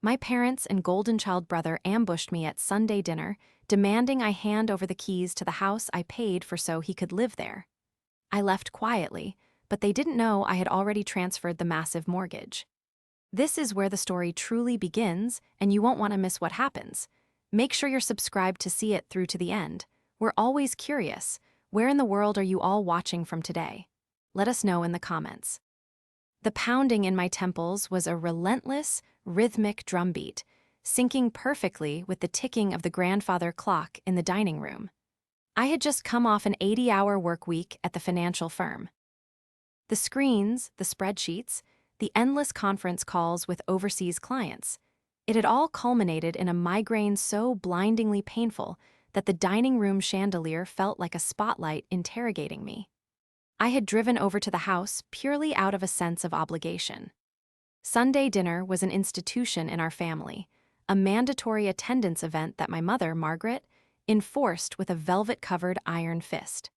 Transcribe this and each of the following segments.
My parents and golden child brother ambushed me at Sunday dinner, demanding I hand over the keys to the house I paid for so he could live there. I left quietly, but they didn't know I had already transferred the massive mortgage. This is where the story truly begins, and you won't want to miss what happens. Make sure you're subscribed to see it through to the end. We're always curious. Where in the world are you all watching from today? Let us know in the comments. The pounding in my temples was a relentless, rhythmic drumbeat, syncing perfectly with the ticking of the grandfather clock in the dining room. I had just come off an 80-hour work week at the financial firm. The screens, the spreadsheets, the endless conference calls with overseas clients. It had all culminated in a migraine so blindingly painful that the dining room chandelier felt like a spotlight interrogating me. I had driven over to the house purely out of a sense of obligation. Sunday dinner was an institution in our family, a mandatory attendance event that my mother, Margaret, enforced with a velvet-covered iron fist.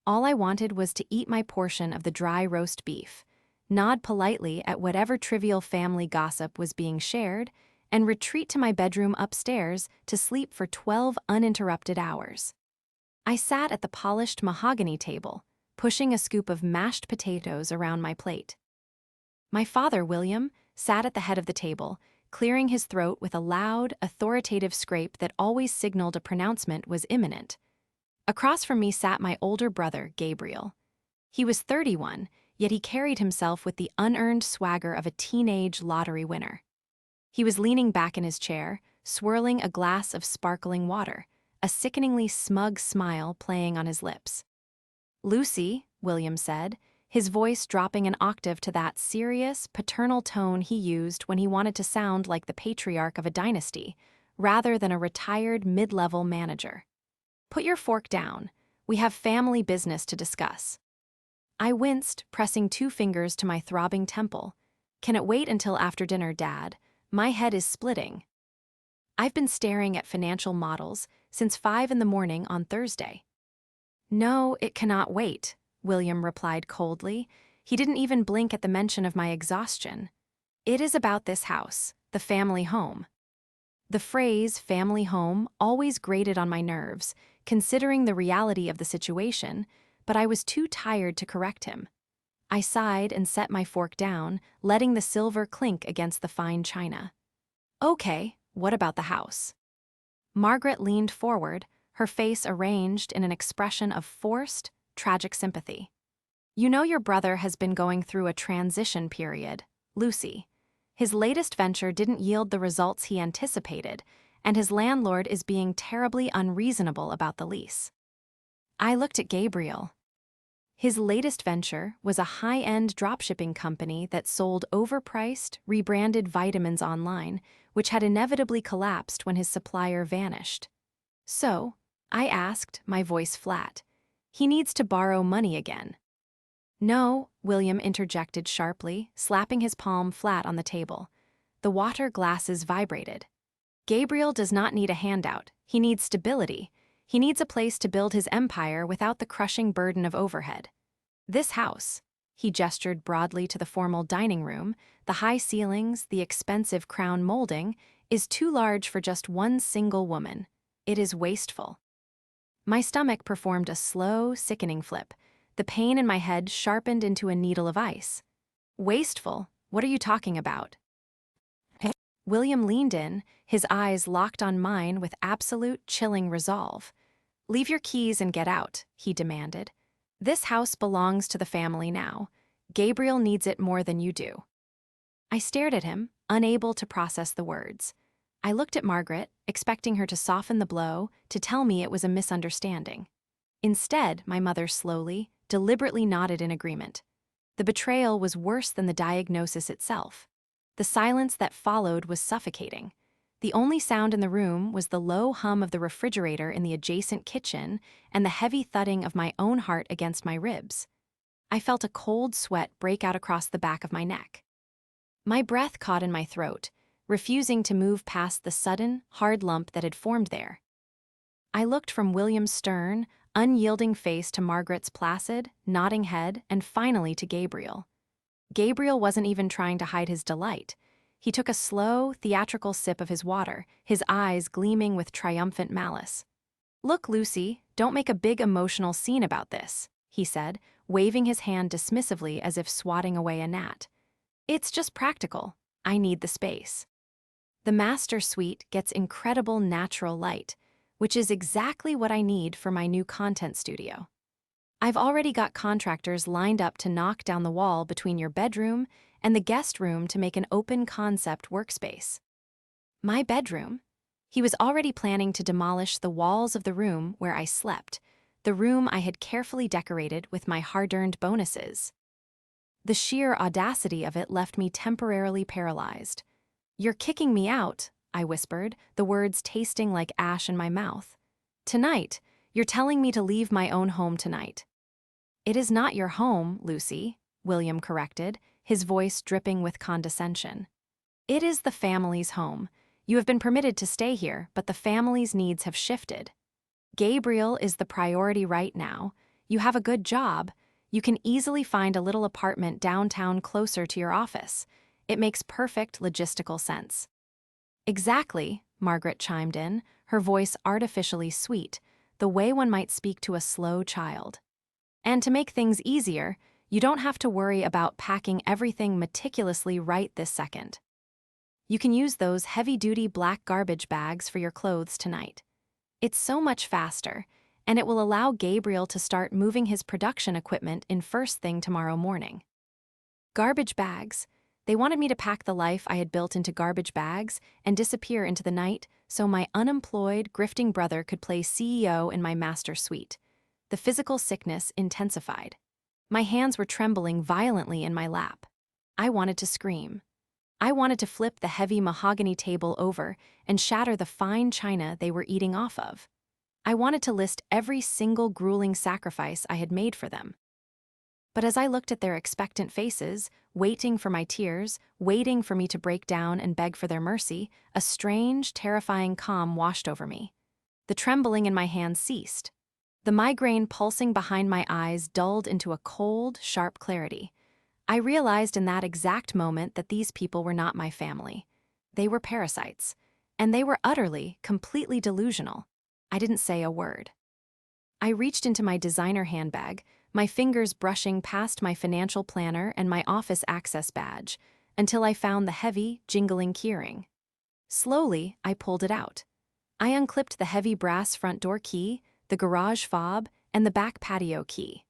All I wanted was to eat my portion of the dry roast beef, nod politely at whatever trivial family gossip was being shared, and retreat to my bedroom upstairs to sleep for 12 uninterrupted hours. I sat at the polished mahogany table, pushing a scoop of mashed potatoes around my plate. My father, William, sat at the head of the table, clearing his throat with a loud, authoritative scrape that always signaled a pronouncement was imminent. Across from me sat my older brother, Gabriel. He was 31, yet he carried himself with the unearned swagger of a teenage lottery winner. He was leaning back in his chair, swirling a glass of sparkling water, a sickeningly smug smile playing on his lips. "Lucy," William said, his voice dropping an octave to that serious, paternal tone he used when he wanted to sound like the patriarch of a dynasty, rather than a retired mid-level manager. "Put your fork down. We have family business to discuss." I winced, pressing 2 fingers to my throbbing temple. "Can it wait until after dinner, Dad? My head is splitting." "I've been staring at financial models since 5 in the morning on Thursday." "No, it cannot wait," William replied coldly. He didn't even blink at the mention of my exhaustion. "It is about this house, the family home." The phrase family home always grated on my nerves, considering the reality of the situation, but I was too tired to correct him. I sighed and set my fork down, letting the silver clink against the fine china. "Okay, what about the house?" Margaret leaned forward, her face arranged in an expression of forced, tragic sympathy. "You know your brother has been going through a transition period, Lucy. His latest venture didn't yield the results he anticipated, and his landlord is being terribly unreasonable about the lease." I looked at Gabriel. His latest venture was a high-end dropshipping company that sold overpriced, rebranded vitamins online, which had inevitably collapsed when his supplier vanished. "So," I asked, my voice flat, "he needs to borrow money again." "No," William interjected sharply, slapping his palm flat on the table. The water glasses vibrated. "Gabriel does not need a handout. He needs stability. He needs a place to build his empire without the crushing burden of overhead. This house," he gestured broadly to the formal dining room, the high ceilings, the expensive crown molding, "is too large for just one single woman. It is wasteful." My stomach performed a slow, sickening flip. The pain in my head sharpened into a needle of ice. "Wasteful? What are you talking about?" William leaned in, his eyes locked on mine with absolute, chilling resolve. "Leave your keys and get out," he demanded. "This house belongs to the family now. Gabriel needs it more than you do." I stared at him, unable to process the words. I looked at Margaret, expecting her to soften the blow, to tell me it was a misunderstanding. Instead, my mother slowly, deliberately nodded in agreement. The betrayal was worse than the diagnosis itself. The silence that followed was suffocating. The only sound in the room was the low hum of the refrigerator in the adjacent kitchen and the heavy thudding of my own heart against my ribs. I felt a cold sweat break out across the back of my neck. My breath caught in my throat, refusing to move past the sudden, hard lump that had formed there. I looked from William's stern, unyielding face to Margaret's placid, nodding head, and finally to Gabriel. Gabriel wasn't even trying to hide his delight. He took a slow, theatrical sip of his water, his eyes gleaming with triumphant malice. "Look, Lucy, don't make a big emotional scene about this," he said, waving his hand dismissively as if swatting away a gnat. "It's just practical. I need the space." The master suite gets incredible natural light, which is exactly what I need for my new content studio. I've already got contractors lined up to knock down the wall between your bedroom and the guest room to make an open concept workspace. My bedroom? He was already planning to demolish the walls of the room where I slept, the room I had carefully decorated with my hard-earned bonuses. The sheer audacity of it left me temporarily paralyzed. "You're kicking me out," I whispered, the words tasting like ash in my mouth. "Tonight, you're telling me to leave my own home tonight." "It is not your home, Lucy," William corrected, his voice dripping with condescension. "It is the family's home. You have been permitted to stay here, but the family's needs have shifted. Gabriel is the priority right now. You have a good job. You can easily find a little apartment downtown closer to your office. It makes perfect logistical sense." "Exactly," Margaret chimed in, her voice artificially sweet, the way one might speak to a slow child. "And to make things easier, you don't have to worry about packing everything meticulously right this second. You can use those heavy-duty black garbage bags for your clothes tonight. It's so much faster, and it will allow Gabriel to start moving his production equipment in first thing tomorrow morning." Garbage bags. They wanted me to pack the life I had built into garbage bags and disappear into the night so my unemployed, grifting brother could play CEO in my master suite. The physical sickness intensified. My hands were trembling violently in my lap. I wanted to scream. I wanted to flip the heavy mahogany table over and shatter the fine china they were eating off of. I wanted to list every single grueling sacrifice I had made for them. But as I looked at their expectant faces, waiting for my tears, waiting for me to break down and beg for their mercy, a strange, terrifying calm washed over me. The trembling in my hands ceased. The migraine pulsing behind my eyes dulled into a cold, sharp clarity. I realized in that exact moment that these people were not my family. They were parasites, and they were utterly, completely delusional. I didn't say a word. I reached into my designer handbag, my fingers brushing past my financial planner and my office access badge, until I found the heavy, jingling keyring. Slowly, I pulled it out. I unclipped the heavy brass front door key, the garage fob, and the back patio key.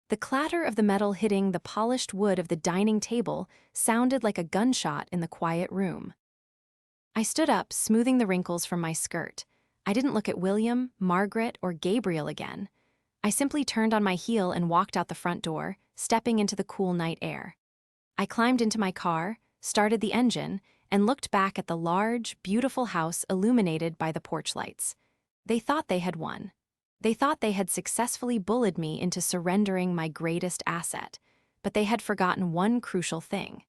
The clatter of the metal hitting the polished wood of the dining table sounded like a gunshot in the quiet room. I stood up, smoothing the wrinkles from my skirt. I didn't look at William, Margaret, or Gabriel again. I simply turned on my heel and walked out the front door, stepping into the cool night air. I climbed into my car, started the engine, and looked back at the large, beautiful house illuminated by the porch lights. They thought they had won. They thought they had successfully bullied me into surrendering my greatest asset, but they had forgotten one crucial thing.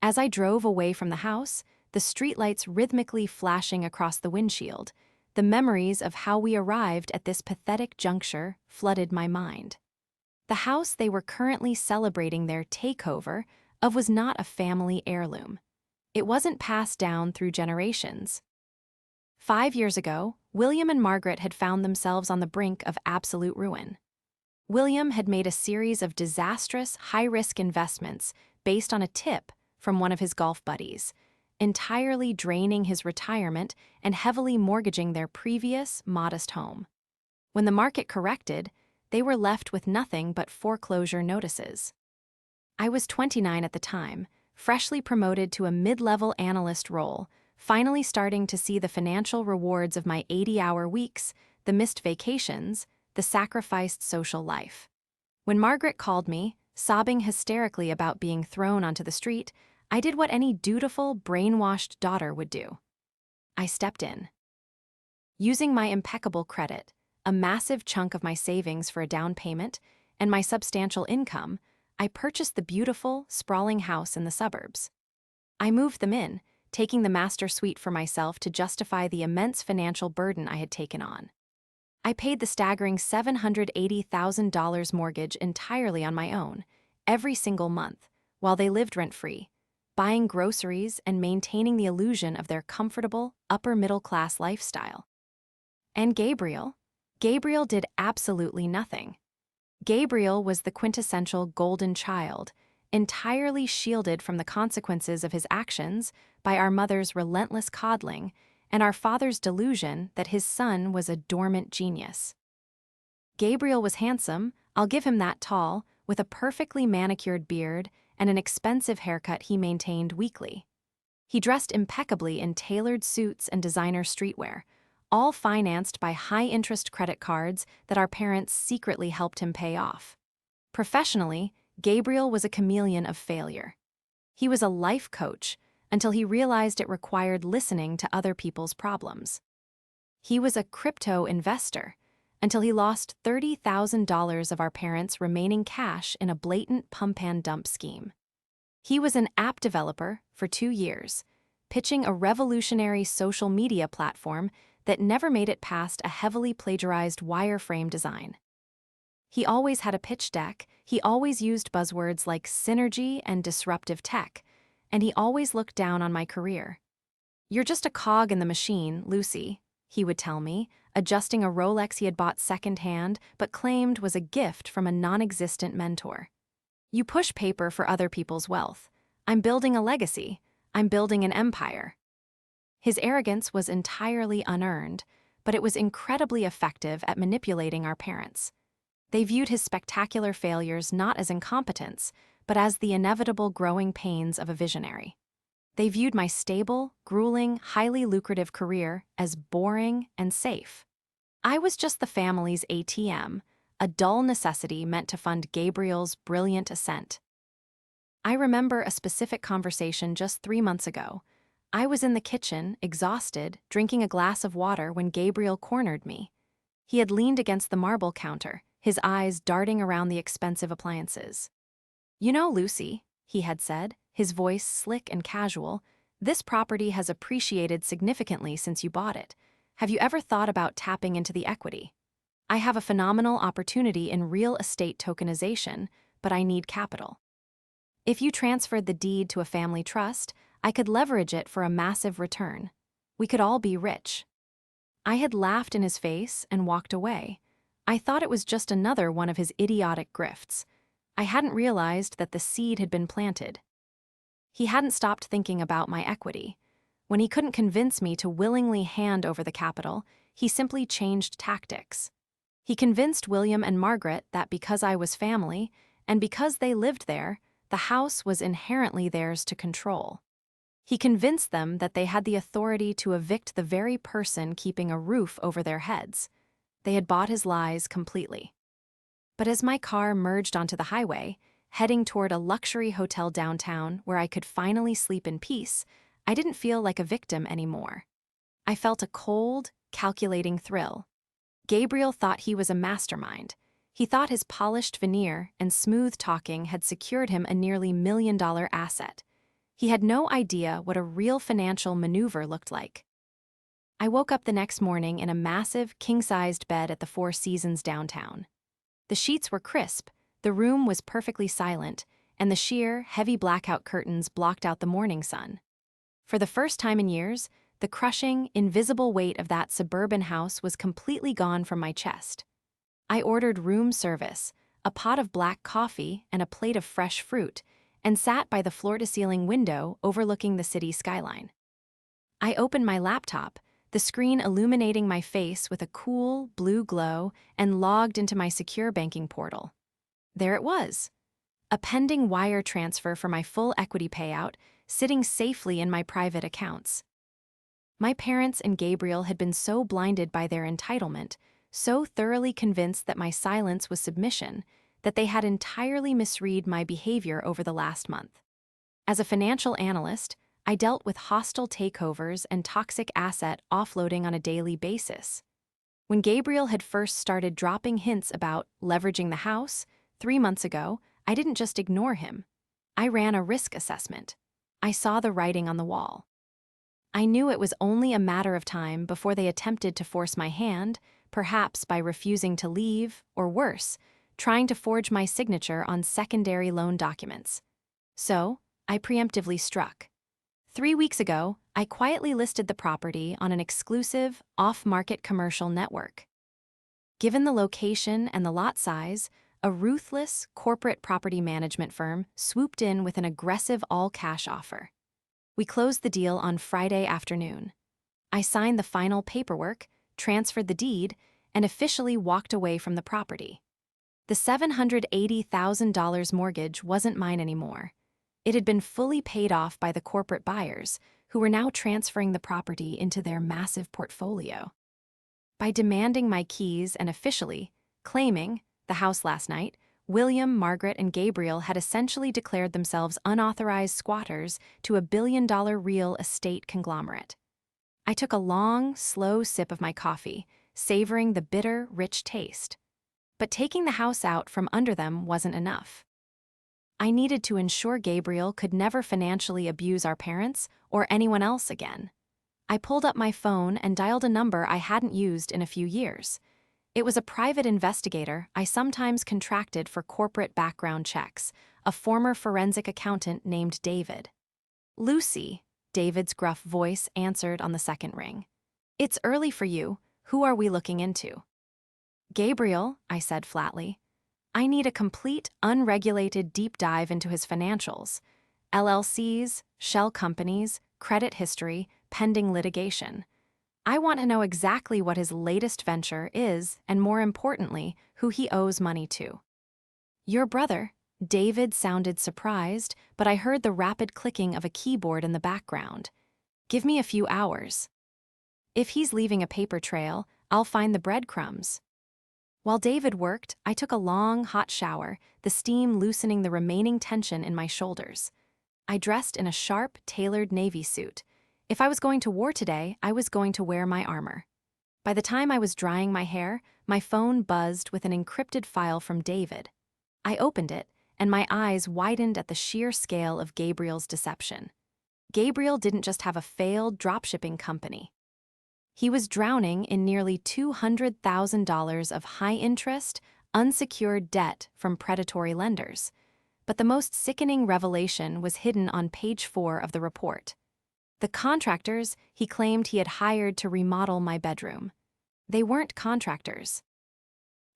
As I drove away from the house, the streetlights rhythmically flashing across the windshield, the memories of how we arrived at this pathetic juncture flooded my mind. The house they were currently celebrating their takeover of was not a family heirloom. It wasn't passed down through generations. 5 years ago, William and Margaret had found themselves on the brink of absolute ruin. William had made a series of disastrous, high-risk investments based on a tip from one of his golf buddies, entirely draining his retirement and heavily mortgaging their previous, modest home. When the market corrected, they were left with nothing but foreclosure notices. I was 29 at the time, freshly promoted to a mid-level analyst role, finally starting to see the financial rewards of my 80-hour weeks, the missed vacations, the sacrificed social life. When Margaret called me, sobbing hysterically about being thrown onto the street, I did what any dutiful, brainwashed daughter would do. I stepped in. Using my impeccable credit, a massive chunk of my savings for a down payment, and my substantial income, I purchased the beautiful, sprawling house in the suburbs. I moved them in, taking the master suite for myself to justify the immense financial burden I had taken on. I paid the staggering $780,000 mortgage entirely on my own, every single month, while they lived rent-free. buying groceries and maintaining the illusion of their comfortable, upper-middle-class lifestyle. And Gabriel? Gabriel did absolutely nothing. Gabriel was the quintessential golden child, entirely shielded from the consequences of his actions by our mother's relentless coddling and our father's delusion that his son was a dormant genius. Gabriel was handsome, I'll give him that, tall, with a perfectly manicured beard and an expensive haircut he maintained weekly. He dressed impeccably in tailored suits and designer streetwear, all financed by high-interest credit cards that our parents secretly helped him pay off. Professionally, Gabriel was a chameleon of failure. He was a life coach until he realized it required listening to other people's problems. He was a crypto investor until he lost $30,000 of our parents' remaining cash in a blatant pump-and-dump scheme. He was an app developer for 2 years, pitching a revolutionary social media platform that never made it past a heavily plagiarized wireframe design. He always had a pitch deck, he always used buzzwords like synergy and disruptive tech, and he always looked down on my career. "You're just a cog in the machine, Lucy," he would tell me, adjusting a Rolex he had bought secondhand but claimed was a gift from a non-existent mentor. "You push paper for other people's wealth. I'm building a legacy. I'm building an empire." His arrogance was entirely unearned, but it was incredibly effective at manipulating our parents. They viewed his spectacular failures not as incompetence, but as the inevitable growing pains of a visionary. They viewed my stable, grueling, highly lucrative career as boring and safe. I was just the family's ATM, a dull necessity meant to fund Gabriel's brilliant ascent. I remember a specific conversation just 3 months ago. I was in the kitchen, exhausted, drinking a glass of water when Gabriel cornered me. He had leaned against the marble counter, his eyes darting around the expensive appliances. "You know, Lucy," he had said, his voice slick and casual, "this property has appreciated significantly since you bought it. Have you ever thought about tapping into the equity? I have a phenomenal opportunity in real estate tokenization, but I need capital. If you transferred the deed to a family trust, I could leverage it for a massive return. We could all be rich." I had laughed in his face and walked away. I thought it was just another one of his idiotic grifts. I hadn't realized that the seed had been planted. He hadn't stopped thinking about my equity. When he couldn't convince me to willingly hand over the capital, he simply changed tactics. He convinced William and Margaret that because I was family, and because they lived there, the house was inherently theirs to control. He convinced them that they had the authority to evict the very person keeping a roof over their heads. They had bought his lies completely. But as my car merged onto the highway, heading toward a luxury hotel downtown where I could finally sleep in peace, I didn't feel like a victim anymore. I felt a cold, calculating thrill. Gabriel thought he was a mastermind. He thought his polished veneer and smooth talking had secured him a nearly $1 million asset. He had no idea what a real financial maneuver looked like. I woke up the next morning in a massive, king-sized bed at the Four Seasons downtown. The sheets were crisp, the room was perfectly silent, and the sheer, heavy blackout curtains blocked out the morning sun. For the first time in years, the crushing, invisible weight of that suburban house was completely gone from my chest. I ordered room service, a pot of black coffee and a plate of fresh fruit, and sat by the floor-to-ceiling window overlooking the city skyline. I opened my laptop, the screen illuminating my face with a cool, blue glow, and logged into my secure banking portal. There it was. A pending wire transfer for my full equity payout, sitting safely in my private accounts. My parents and Gabriel had been so blinded by their entitlement, so thoroughly convinced that my silence was submission, that they had entirely misread my behavior over the last month. As a financial analyst, I dealt with hostile takeovers and toxic asset offloading on a daily basis. When Gabriel had first started dropping hints about leveraging the house 3 months ago, I didn't just ignore him. I ran a risk assessment. I saw the writing on the wall. I knew it was only a matter of time before they attempted to force my hand, perhaps by refusing to leave, or worse, trying to forge my signature on secondary loan documents. So, I preemptively struck. 3 weeks ago, I quietly listed the property on an exclusive, off-market commercial network. Given the location and the lot size, a ruthless corporate property management firm swooped in with an aggressive all-cash offer. We closed the deal on Friday afternoon. I signed the final paperwork, transferred the deed, and officially walked away from the property. The $780,000 mortgage wasn't mine anymore. It had been fully paid off by the corporate buyers, who were now transferring the property into their massive portfolio. By demanding my keys and officially claiming the house last night, William, Margaret, and Gabriel had essentially declared themselves unauthorized squatters to a billion-dollar real estate conglomerate. I took a long, slow sip of my coffee, savoring the bitter, rich taste. But taking the house out from under them wasn't enough. I needed to ensure Gabriel could never financially abuse our parents or anyone else again. I pulled up my phone and dialed a number I hadn't used in a few years. It was a private investigator I sometimes contracted for corporate background checks, a former forensic accountant named David. "Lucy," David's gruff voice answered on the second ring. "It's early for you. Who are we looking into?" "Gabriel," I said flatly. "I need a complete, unregulated deep dive into his financials. LLCs, shell companies, credit history, pending litigation. I want to know exactly what his latest venture is and, more importantly, who he owes money to." "Your brother." David sounded surprised, but I heard the rapid clicking of a keyboard in the background. "Give me a few hours. If he's leaving a paper trail, I'll find the breadcrumbs." While David worked, I took a long, hot shower, the steam loosening the remaining tension in my shoulders. I dressed in a sharp, tailored navy suit. If I was going to war today, I was going to wear my armor. By the time I was drying my hair, my phone buzzed with an encrypted file from David. I opened it, and my eyes widened at the sheer scale of Gabriel's deception. Gabriel didn't just have a failed dropshipping company. He was drowning in nearly $200,000 of high-interest, unsecured debt from predatory lenders. But the most sickening revelation was hidden on page 4 of the report. The contractors he claimed he had hired to remodel my bedroom. They weren't contractors.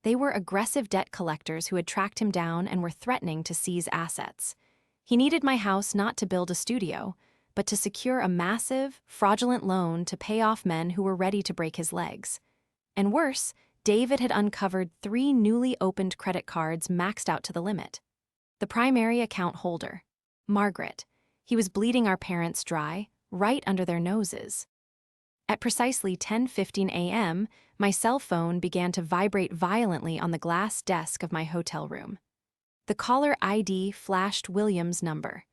They were aggressive debt collectors who had tracked him down and were threatening to seize assets. He needed my house not to build a studio, but to secure a massive, fraudulent loan to pay off men who were ready to break his legs. And worse, David had uncovered 3 newly opened credit cards maxed out to the limit. The primary account holder, Margaret. He was bleeding our parents dry, right under their noses. At precisely 10:15 a.m., my cell phone began to vibrate violently on the glass desk of my hotel room. The caller ID flashed William's number.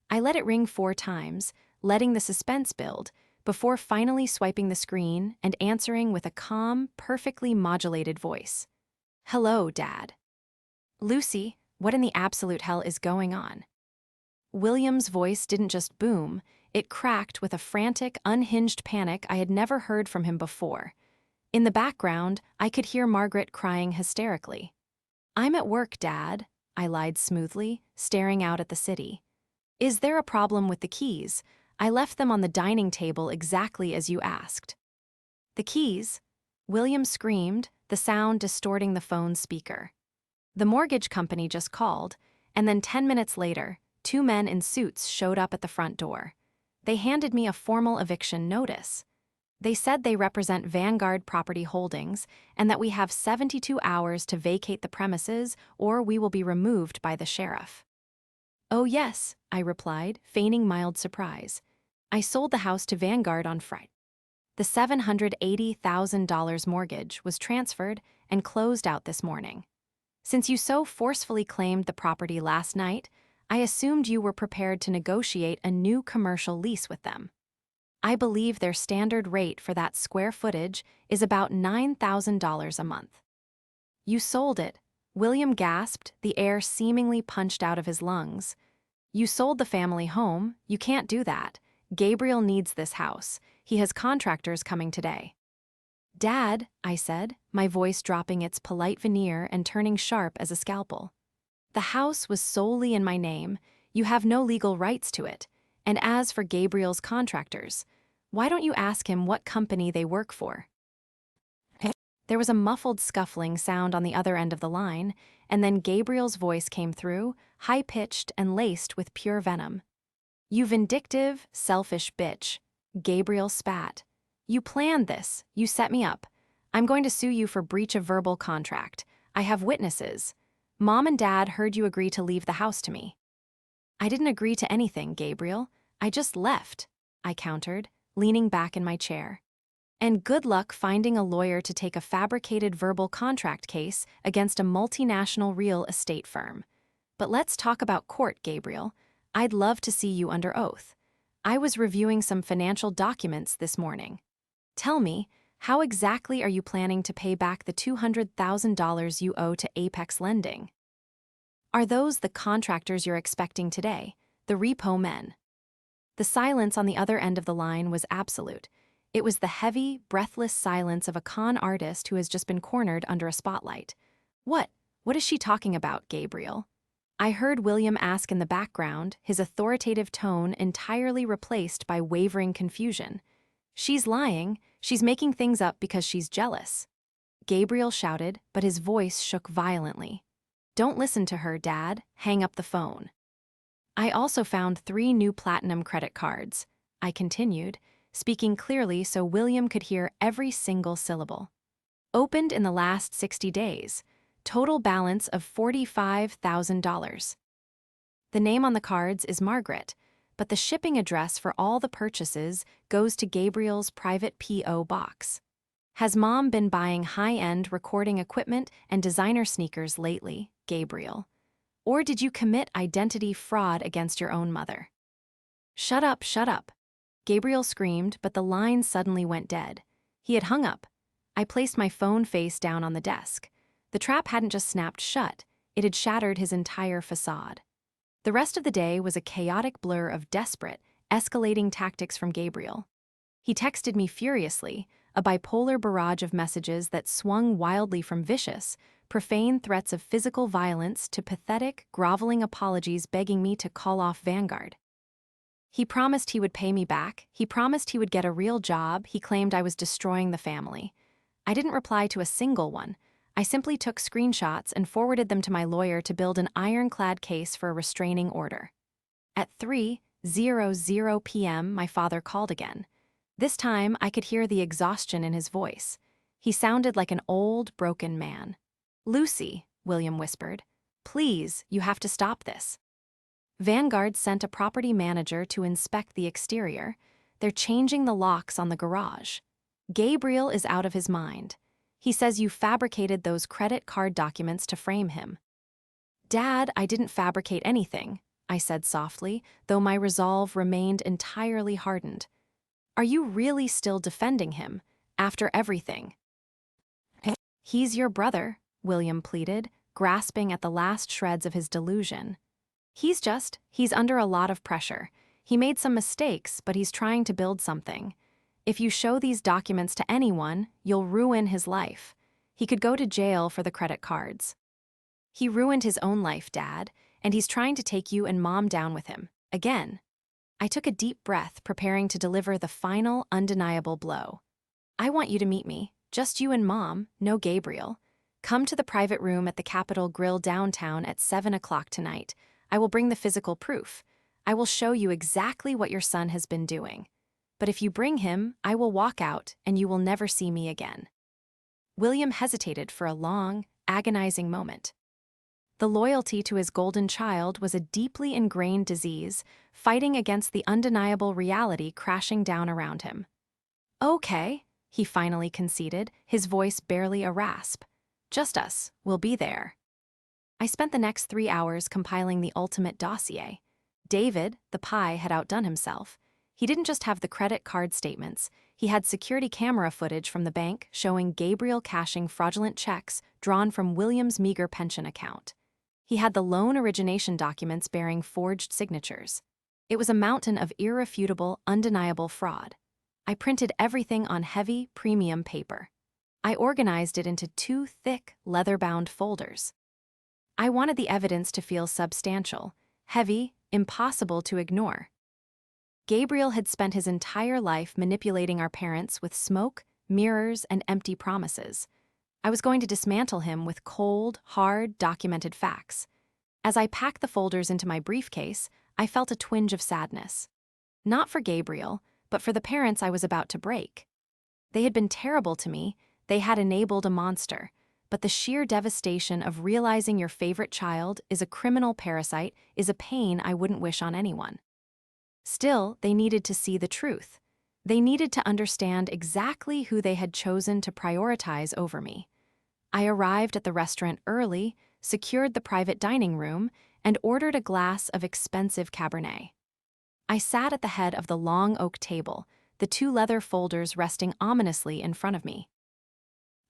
I let it ring 4 times, letting the suspense build, before finally swiping the screen and answering with a calm, perfectly modulated voice. "Hello, Dad." "Lucy, what in the absolute hell is going on?" William's voice didn't just boom, it cracked with a frantic, unhinged panic I had never heard from him before. In the background, I could hear Margaret crying hysterically. "I'm at work, Dad," I lied smoothly, staring out at the city. "Is there a problem with the keys? I left them on the dining table exactly as you asked." "The keys?" William screamed, the sound distorting the phone's speaker. "The mortgage company just called, and then 10 minutes later, 2 men in suits showed up at the front door. They handed me a formal eviction notice. They said they represent Vanguard Property Holdings and that we have 72 hours to vacate the premises or we will be removed by the sheriff." "Oh yes," I replied, feigning mild surprise. "I sold the house to Vanguard on Friday." The $780,000 mortgage was transferred and closed out this morning. "Since you so forcefully claimed the property last night, I assumed you were prepared to negotiate a new commercial lease with them. I believe their standard rate for that square footage is about $9,000 a month." "You sold it," William gasped, the air seemingly punched out of his lungs. "You sold the family home. You can't do that. Gabriel needs this house. He has contractors coming today." "Dad," I said, my voice dropping its polite veneer and turning sharp as a scalpel. "The house was solely in my name. You have no legal rights to it. And as for Gabriel's contractors, why don't you ask him what company they work for? There was a muffled scuffling sound on the other end of the line, and then Gabriel's voice came through, high-pitched and laced with pure venom. "You vindictive, selfish bitch." Gabriel spat. "You planned this. You set me up. I'm going to sue you for breach of verbal contract. I have witnesses. Mom and Dad heard you agree to leave the house to me." "I didn't agree to anything, Gabriel. I just left," I countered, leaning back in my chair. "And good luck finding a lawyer to take a fabricated verbal contract case against a multinational real estate firm. But let's talk about court, Gabriel. I'd love to see you under oath. I was reviewing some financial documents this morning. Tell me, how exactly are you planning to pay back the $200,000 you owe to Apex Lending? Are those the contractors you're expecting today, the repo men?" The silence on the other end of the line was absolute. It was the heavy, breathless silence of a con artist who has just been cornered under a spotlight. What is she talking about, Gabriel?" I heard William ask in the background, his authoritative tone entirely replaced by wavering confusion. "She's lying. She's making things up because she's jealous." Gabriel shouted, but his voice shook violently. "Don't listen to her, Dad. Hang up the phone." "I also found 3 new platinum credit cards," I continued, speaking clearly so William could hear every single syllable. "Opened in the last 60 days. Total balance of $45,000. The name on the cards is Margaret, but the shipping address for all the purchases goes to Gabriel's private P.O. box. Has Mom been buying high-end recording equipment and designer sneakers lately, Gabriel? Or did you commit identity fraud against your own mother?" "Shut up, shut up." Gabriel screamed, but the line suddenly went dead. He had hung up. I placed my phone face down on the desk. The trap hadn't just snapped shut, it had shattered his entire facade. The rest of the day was a chaotic blur of desperate, escalating tactics from Gabriel. He texted me furiously, a bipolar barrage of messages that swung wildly from vicious, profane threats of physical violence to pathetic, groveling apologies begging me to call off Vanguard. He promised he would pay me back, he promised he would get a real job, he claimed I was destroying the family. I didn't reply to a single one. I simply took screenshots and forwarded them to my lawyer to build an ironclad case for a restraining order. At 3:00 p.m., my father called again. This time, I could hear the exhaustion in his voice. He sounded like an old, broken man. "Lucy," William whispered, "please, you have to stop this." Vanguard sent a property manager to inspect the exterior. They're changing the locks on the garage. Gabriel is out of his mind. He says you fabricated those credit card documents to frame him. "Dad, I didn't fabricate anything," I said softly, though my resolve remained entirely hardened. "Are you really still defending him, after everything?" "He's your brother," William pleaded, grasping at the last shreds of his delusion. He's under a lot of pressure. He made some mistakes, but he's trying to build something. If you show these documents to anyone, you'll ruin his life. He could go to jail for the credit cards." "He ruined his own life, Dad, and he's trying to take you and Mom down with him, again." I took a deep breath, preparing to deliver the final, undeniable blow. "I want you to meet me, just you and Mom, no Gabriel. Come to the private room at the Capitol Grill downtown at 7 o'clock tonight. I will bring the physical proof. I will show you exactly what your son has been doing. But if you bring him, I will walk out and you will never see me again." William hesitated for a long, agonizing moment. The loyalty to his golden child was a deeply ingrained disease, fighting against the undeniable reality crashing down around him. "Okay," he finally conceded, his voice barely a rasp. "Just us, we'll be there." I spent the next 3 hours compiling the ultimate dossier. David, the pie, had outdone himself. He didn't just have the credit card statements, he had security camera footage from the bank showing Gabriel cashing fraudulent checks drawn from William's meager pension account. He had the loan origination documents bearing forged signatures. It was a mountain of irrefutable, undeniable fraud. I printed everything on heavy, premium paper. I organized it into 2 thick, leather-bound folders. I wanted the evidence to feel substantial, heavy, impossible to ignore. Gabriel had spent his entire life manipulating our parents with smoke, mirrors, and empty promises. I was going to dismantle him with cold, hard, documented facts. As I packed the folders into my briefcase, I felt a twinge of sadness. Not for Gabriel, but for the parents I was about to break. They had been terrible to me, they had enabled a monster, but the sheer devastation of realizing your favorite child is a criminal parasite is a pain I wouldn't wish on anyone. Still, they needed to see the truth. They needed to understand exactly who they had chosen to prioritize over me. I arrived at the restaurant early, secured the private dining room, and ordered a glass of expensive Cabernet. I sat at the head of the long oak table, the two leather folders resting ominously in front of me.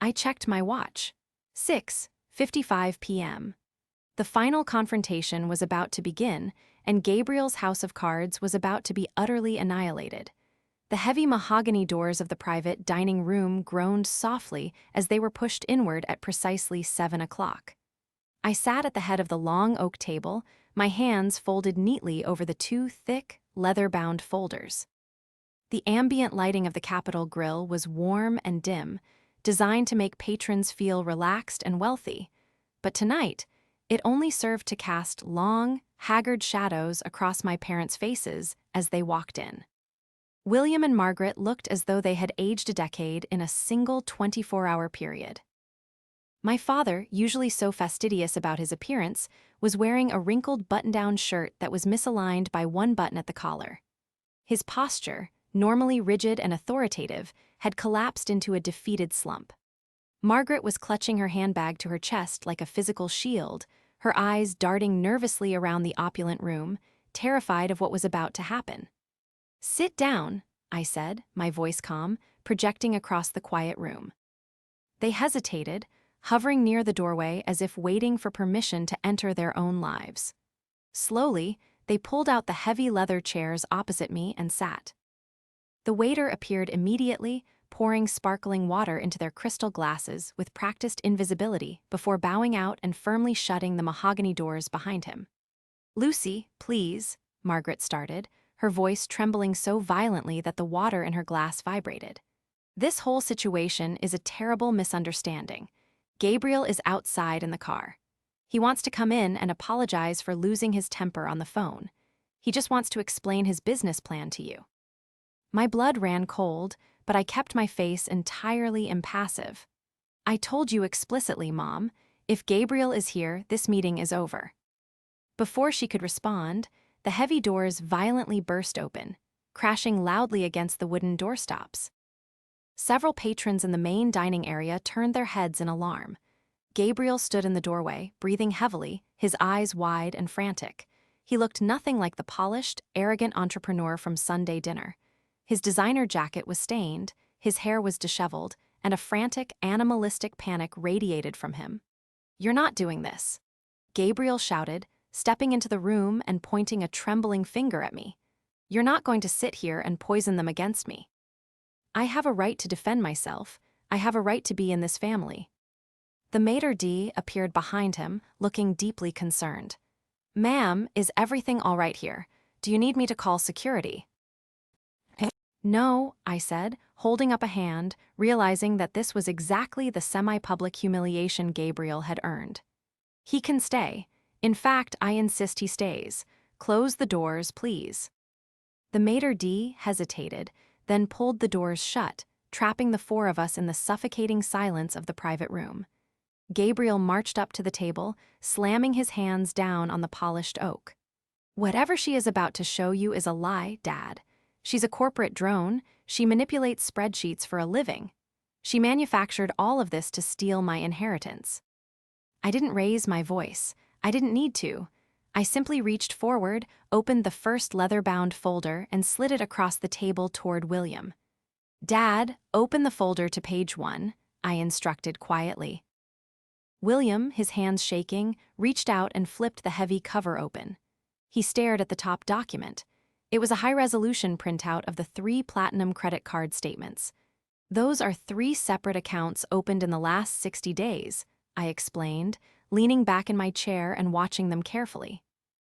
I checked my watch. 6:55 p.m. The final confrontation was about to begin, and Gabriel's house of cards was about to be utterly annihilated. The heavy mahogany doors of the private dining room groaned softly as they were pushed inward at precisely 7 o'clock. I sat at the head of the long oak table, my hands folded neatly over the two thick, leather-bound folders. The ambient lighting of the Capitol Grill was warm and dim, designed to make patrons feel relaxed and wealthy. But tonight, it only served to cast long, haggard shadows across my parents' faces as they walked in. William and Margaret looked as though they had aged a decade in a single 24-hour period. My father, usually so fastidious about his appearance, was wearing a wrinkled button-down shirt that was misaligned by one button at the collar. His posture, normally rigid and authoritative, had collapsed into a defeated slump. Margaret was clutching her handbag to her chest like a physical shield, her eyes darting nervously around the opulent room, terrified of what was about to happen. "Sit down," I said, my voice calm, projecting across the quiet room. They hesitated, hovering near the doorway as if waiting for permission to enter their own lives. Slowly, they pulled out the heavy leather chairs opposite me and sat. The waiter appeared immediately, pouring sparkling water into their crystal glasses with practiced invisibility before bowing out and firmly shutting the mahogany doors behind him. "Lucy, please," Margaret started, her voice trembling so violently that the water in her glass vibrated. "This whole situation is a terrible misunderstanding. Gabriel is outside in the car. He wants to come in and apologize for losing his temper on the phone. He just wants to explain his business plan to you." My blood ran cold, but I kept my face entirely impassive. "I told you explicitly, Mom. If Gabriel is here, this meeting is over." Before she could respond, the heavy doors violently burst open, crashing loudly against the wooden doorstops. Several patrons in the main dining area turned their heads in alarm. Gabriel stood in the doorway, breathing heavily, his eyes wide and frantic. He looked nothing like the polished, arrogant entrepreneur from Sunday dinner. His designer jacket was stained, his hair was disheveled, and a frantic, animalistic panic radiated from him. "You're not doing this," Gabriel shouted, stepping into the room and pointing a trembling finger at me. "You're not going to sit here and poison them against me. I have a right to defend myself. I have a right to be in this family." The maitre d' appeared behind him, looking deeply concerned. "Ma'am, is everything all right here? Do you need me to call security?" "No," I said, holding up a hand, realizing that this was exactly the semi-public humiliation Gabriel had earned. "He can stay. In fact, I insist he stays. Close the doors, please." The maitre d' hesitated, then pulled the doors shut, trapping the four of us in the suffocating silence of the private room. Gabriel marched up to the table, slamming his hands down on the polished oak. "Whatever she is about to show you is a lie, Dad. She's a corporate drone. She manipulates spreadsheets for a living. She manufactured all of this to steal my inheritance." I didn't raise my voice. I didn't need to. I simply reached forward, opened the first leather-bound folder, and slid it across the table toward William. "Dad, open the folder to page 1, I instructed quietly. William, his hands shaking, reached out and flipped the heavy cover open. He stared at the top document. It was a high-resolution printout of the 3 platinum credit card statements. "Those are 3 separate accounts opened in the last 60 days, I explained, leaning back in my chair and watching them carefully.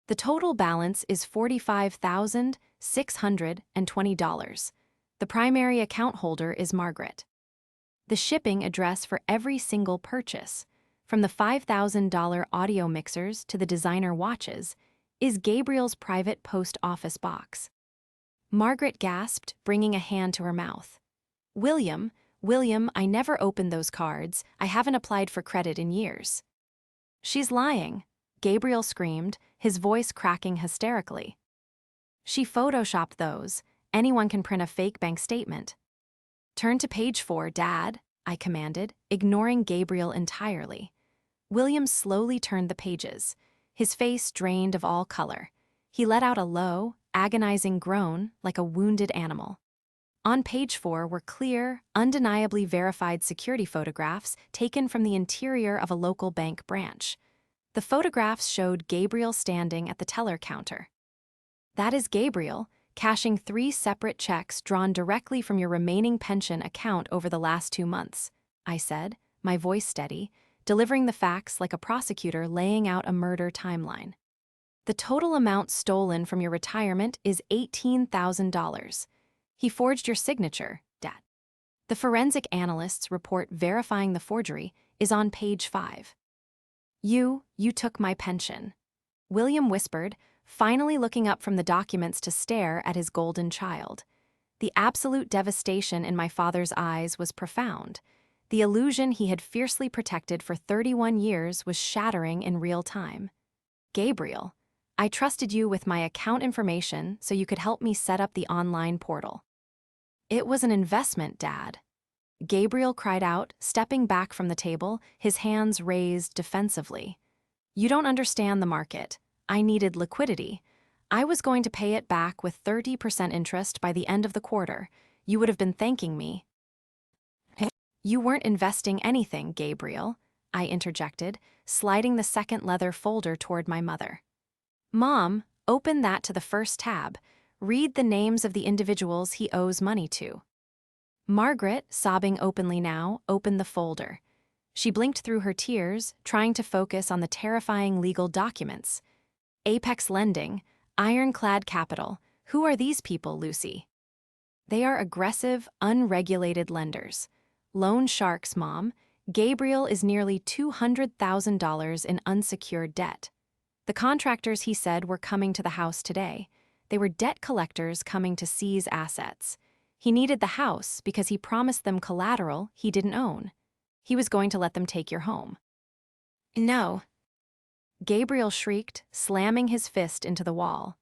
The total balance is $45,620. The primary account holder is Margaret. The shipping address for every single purchase, from the $5,000 audio mixers to the designer watches, is Gabriel's private post office box. Margaret gasped, bringing a hand to her mouth. William, I never opened those cards. I haven't applied for credit in years. She's lying, Gabriel screamed, his voice cracking hysterically. She photoshopped those. Anyone can print a fake bank statement. Turn to page 4, Dad, I commanded, ignoring Gabriel entirely. William slowly turned the pages, his face drained of all color. He let out a low, agonizing groan like a wounded animal. On page 4 were clear, undeniably verified security photographs taken from the interior of a local bank branch. The photographs showed Gabriel standing at the teller counter. That is Gabriel, cashing 3 separate checks drawn directly from your remaining pension account over the last 2 months, I said, my voice steady, delivering the facts like a prosecutor laying out a murder timeline. The total amount stolen from your retirement is $18,000. He forged your signature, Dad. The forensic analyst's report verifying the forgery is on page 5. You took my pension, William whispered, finally looking up from the documents to stare at his golden child. The absolute devastation in my father's eyes was profound. The illusion he had fiercely protected for 31 years was shattering in real time. Gabriel, I trusted you with my account information so you could help me set up the online portal. It was an investment, Dad. Gabriel cried out, stepping back from the table, his hands raised defensively. You don't understand the market. I needed liquidity. I was going to pay it back with 30% interest by the end of the quarter. You would have been thanking me. You weren't investing anything, Gabriel, I interjected, sliding the second leather folder toward my mother. Mom, open that to the first tab. Read the names of the individuals he owes money to. Margaret, sobbing openly now, opened the folder. She blinked through her tears, trying to focus on the terrifying legal documents. Apex Lending, Ironclad Capital. Who are these people, Lucy? They are aggressive, unregulated lenders. Loan sharks, Mom. Gabriel is nearly $200,000 in unsecured debt. The contractors, he said, were coming to the house today. They were debt collectors coming to seize assets. He needed the house because he promised them collateral he didn't own. He was going to let them take your home. No. Gabriel shrieked, slamming his fist into the wall.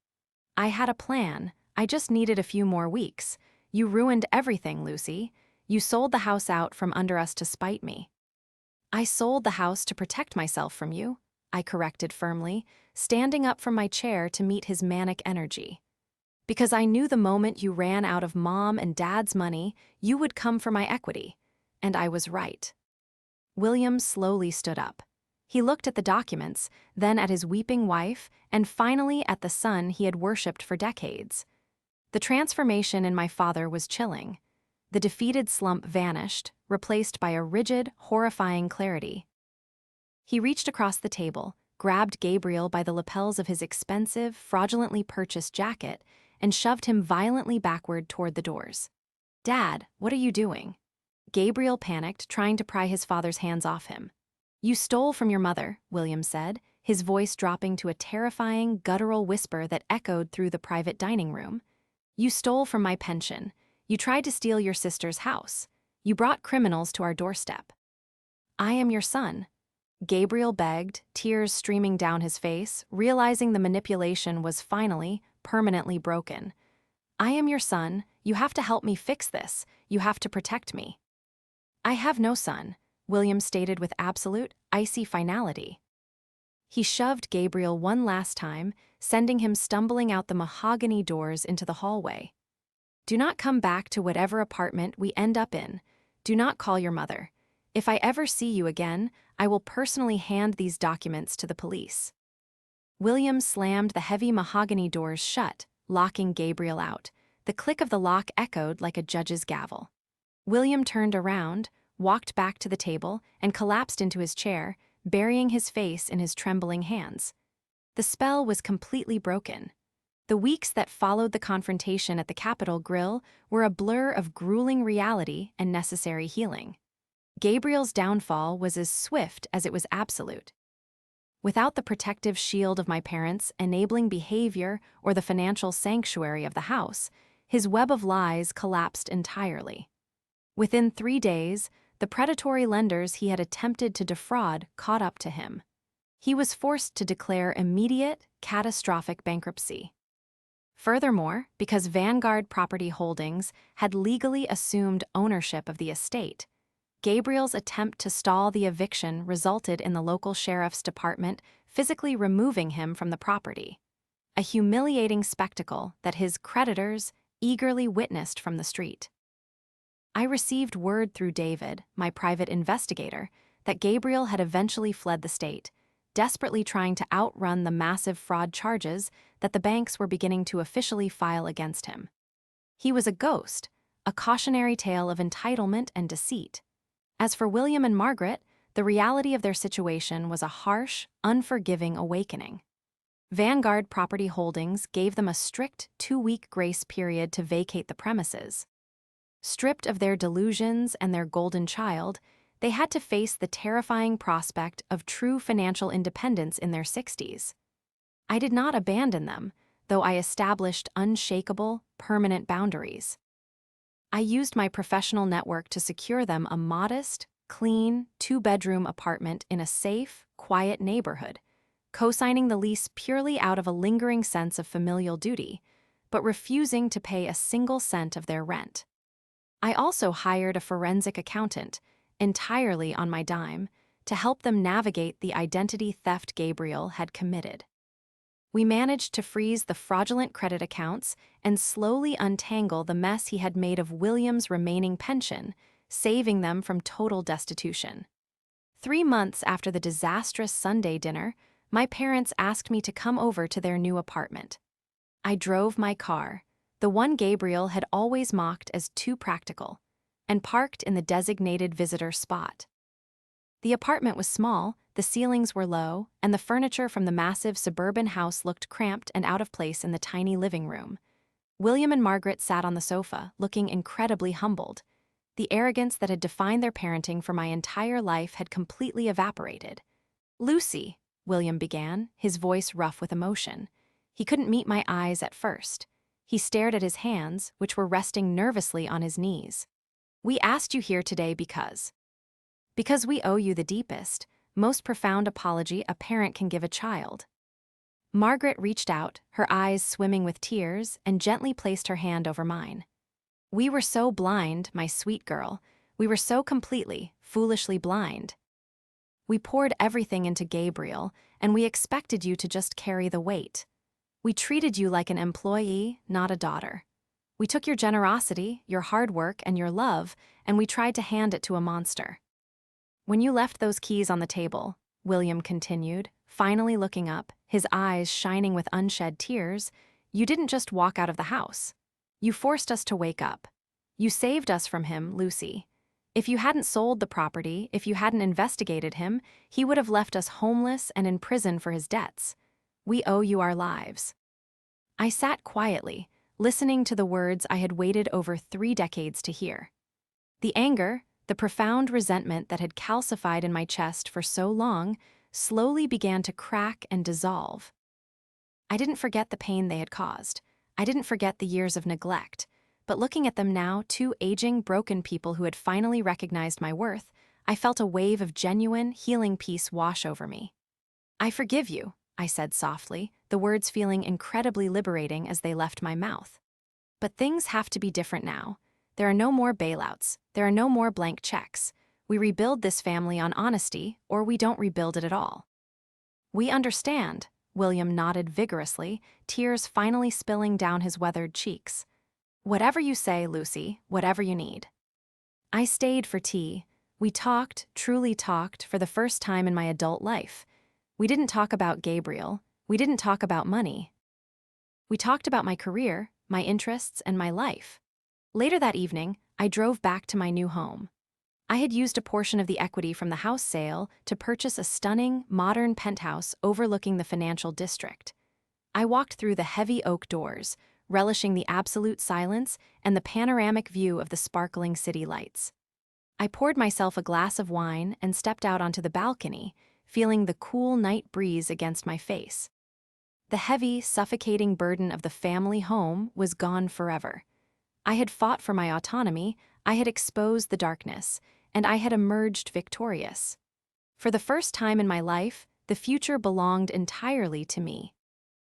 I had a plan. I just needed a few more weeks. You ruined everything, Lucy. You sold the house out from under us to spite me. I sold the house to protect myself from you, I corrected firmly, standing up from my chair to meet his manic energy. Because I knew the moment you ran out of Mom and Dad's money, you would come for my equity. And I was right. William slowly stood up. He looked at the documents, then at his weeping wife, and finally at the son he had worshipped for decades. The transformation in my father was chilling. The defeated slump vanished, replaced by a rigid, horrifying clarity. He reached across the table, grabbed Gabriel by the lapels of his expensive, fraudulently purchased jacket, and shoved him violently backward toward the doors. Dad, what are you doing? Gabriel panicked, trying to pry his father's hands off him. You stole from your mother, William said, his voice dropping to a terrifying, guttural whisper that echoed through the private dining room. You stole from my pension. You tried to steal your sister's house. You brought criminals to our doorstep. I am your son. Gabriel begged, tears streaming down his face, realizing the manipulation was finally, permanently broken. I am your son. You have to help me fix this. You have to protect me. I have no son, William stated with absolute, icy finality. He shoved Gabriel one last time, sending him stumbling out the mahogany doors into the hallway. Do not come back to whatever apartment we end up in. Do not call your mother. If I ever see you again, I will personally hand these documents to the police. William slammed the heavy mahogany doors shut, locking Gabriel out. The click of the lock echoed like a judge's gavel. William turned around, walked back to the table, and collapsed into his chair, burying his face in his trembling hands. The spell was completely broken. The weeks that followed the confrontation at the Capitol Grill were a blur of grueling reality and necessary healing. Gabriel's downfall was as swift as it was absolute. Without the protective shield of my parents' enabling behavior or the financial sanctuary of the house, his web of lies collapsed entirely. Within 3 days, the predatory lenders he had attempted to defraud caught up to him. He was forced to declare immediate, catastrophic bankruptcy. Furthermore, because Vanguard Property Holdings had legally assumed ownership of the estate, Gabriel's attempt to stall the eviction resulted in the local sheriff's department physically removing him from the property, a humiliating spectacle that his creditors eagerly witnessed from the street. I received word through David, my private investigator, that Gabriel had eventually fled the state, desperately trying to outrun the massive fraud charges that the banks were beginning to officially file against him. He was a ghost, a cautionary tale of entitlement and deceit. As for William and Margaret, the reality of their situation was a harsh, unforgiving awakening. Vanguard Property Holdings gave them a strict 2-week grace period to vacate the premises. Stripped of their delusions and their golden child, they had to face the terrifying prospect of true financial independence in their 60s. I did not abandon them, though I established unshakable, permanent boundaries. I used my professional network to secure them a modest, clean, 2-bedroom apartment in a safe, quiet neighborhood, co-signing the lease purely out of a lingering sense of familial duty, but refusing to pay a single cent of their rent. I also hired a forensic accountant, entirely on my dime, to help them navigate the identity theft Gabriel had committed. We managed to freeze the fraudulent credit accounts and slowly untangle the mess he had made of William's remaining pension, saving them from total destitution. 3 months after the disastrous Sunday dinner, my parents asked me to come over to their new apartment. I drove my car, the one Gabriel had always mocked as too practical, and parked in the designated visitor spot. The apartment was small, the ceilings were low, and the furniture from the massive suburban house looked cramped and out of place in the tiny living room. William and Margaret sat on the sofa, looking incredibly humbled. The arrogance that had defined their parenting for my entire life had completely evaporated. "Lucy," William began, his voice rough with emotion. He couldn't meet my eyes at first. He stared at his hands, which were resting nervously on his knees. "We asked you here today because we owe you the deepest, most profound apology a parent can give a child." Margaret reached out, her eyes swimming with tears, and gently placed her hand over mine. "We were so blind, my sweet girl. We were so completely, foolishly blind. We poured everything into Gabriel, and we expected you to just carry the weight. We treated you like an employee, not a daughter. We took your generosity, your hard work, and your love, and we tried to hand it to a monster. When you left those keys on the table," William continued, finally looking up, his eyes shining with unshed tears, "you didn't just walk out of the house. You forced us to wake up. You saved us from him, Lucy. If you hadn't sold the property, if you hadn't investigated him, he would have left us homeless and in prison for his debts. We owe you our lives." I sat quietly, listening to the words I had waited over 3 decades to hear. The anger, the profound resentment that had calcified in my chest for so long, slowly began to crack and dissolve. I didn't forget the pain they had caused. I didn't forget the years of neglect. But looking at them now, 2 aging, broken people who had finally recognized my worth, I felt a wave of genuine, healing peace wash over me. "I forgive you," I said softly, the words feeling incredibly liberating as they left my mouth. "But things have to be different now. There are no more bailouts. There are no more blank checks. We rebuild this family on honesty, or we don't rebuild it at all." "We understand," William nodded vigorously, tears finally spilling down his weathered cheeks. "Whatever you say, Lucy, whatever you need." I stayed for tea. We talked, truly talked, for the first time in my adult life. We didn't talk about Gabriel. We didn't talk about money. We talked about my career, my interests, and my life. Later that evening, I drove back to my new home. I had used a portion of the equity from the house sale to purchase a stunning, modern penthouse overlooking the financial district. I walked through the heavy oak doors, relishing the absolute silence and the panoramic view of the sparkling city lights. I poured myself a glass of wine and stepped out onto the balcony, feeling the cool night breeze against my face. The heavy, suffocating burden of the family home was gone forever. I had fought for my autonomy, I had exposed the darkness, and I had emerged victorious. For the first time in my life, the future belonged entirely to me.